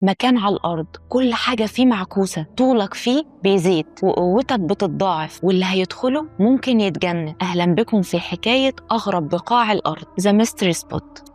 مكان على الأرض كل حاجة فيه معكوسة، طولك فيه بيزيد وقوتك بتتضاعف، واللي هيدخله ممكن يتجنن. أهلا بكم في حكاية أغرب بقاع الأرض، The Mystery Spot.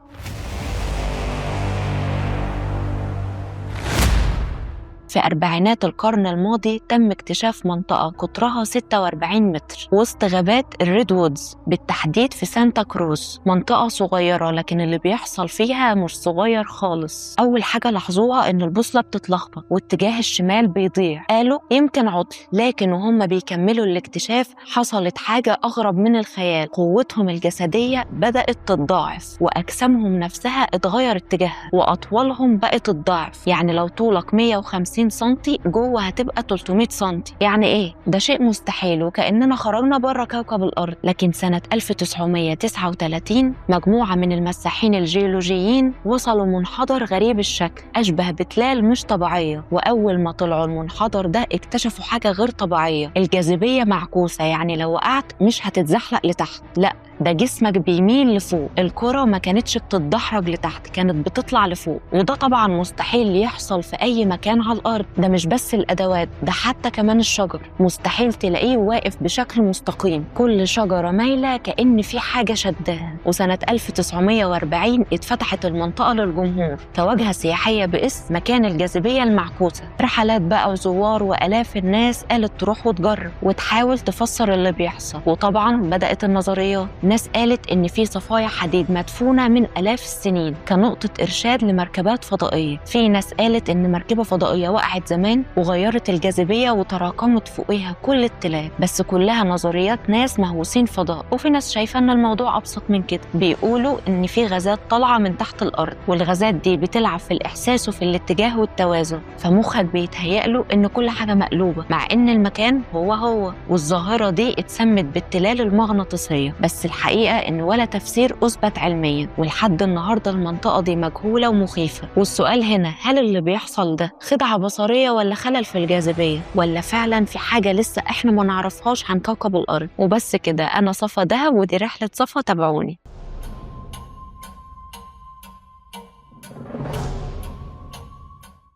في أربعينات القرن الماضي تم اكتشاف منطقة قطرها 46 متر وسط غابات الريد وودز، بالتحديد في سانتا كروز. منطقة صغيرة لكن اللي بيحصل فيها مش صغير خالص. أول حاجة لاحظوها إن البوصلة بتتلخبط واتجاه الشمال بيضيع. قالوا يمكن عطل، لكن وهم بيكملوا الاكتشاف حصلت حاجة أغرب من الخيال. قوتهم الجسدية بدأت تتضاعف وأجسامهم نفسها اتغير اتجاهها، وأطوالهم بقت الضعف. يعني لو طولك 150 سنتي جوه هتبقى 300 سنتي. يعني ايه؟ ده شيء مستحيل وكأننا خرجنا بره كوكب الأرض. لكن سنة 1939 مجموعة من المساحين الجيولوجيين وصلوا منحدر غريب الشكل أشبه بتلال مش طبيعية. وأول ما طلعوا المنحدر ده اكتشفوا حاجة غير طبيعية، الجاذبية معكوسة. يعني لو وقعت مش هتتزحلق لتحت، لا ده جسمك بيميل لفوق. الكرة ما كانتش بتتدحرج لتحت، كانت بتطلع لفوق، وده طبعا مستحيل يحصل في أي مكان على الأرض. ده مش بس الأدوات، ده حتى كمان الشجر مستحيل تلاقيه واقف بشكل مستقيم، كل شجرة مايلة كأن في حاجة شدها. وسنة 1940 اتفتحت المنطقة للجمهور كوجهة سياحية باسم مكان الجاذبية المعكوسة. رحلات بقى وزوار وآلاف الناس قالت تروح وتجرب وتحاول تفسر اللي بيحصل. وطبعا بدأت النظريات. ناس قالت إن في صفايا حديد مدفونة من آلاف السنين كنقطة إرشاد لمركبات فضائية. في ناس قالت إن مركبة فضائية وقعت زمان وغيرت الجاذبية وتراكمت فوقها كل التلال. بس كلها نظريات ناس مهووسين فضاء. وفي ناس شايفة إن الموضوع أبسط من كده، بيقولوا إن في غازات طالعة من تحت الأرض، والغازات دي بتلعب في الإحساس وفي الاتجاه والتوازن، فمخك بيتهيأله إن كل حاجة مقلوبة مع إن المكان هو. والظاهرة دي اتسمت بالتلال المغناطيسية. بس الحقيقة إن ولا تفسير أثبت علميا، ولحد النهاردة المنطقة دي مجهولة ومخيفة. والسؤال هنا، هل اللي بيحصل ده خدعة بصرية ولا خلل في الجاذبية، ولا فعلا في حاجة لسه إحنا ما نعرفهاش عن كوكب الأرض؟ وبس كده، أنا صفا دهب ودي رحلة صفا، تابعوني.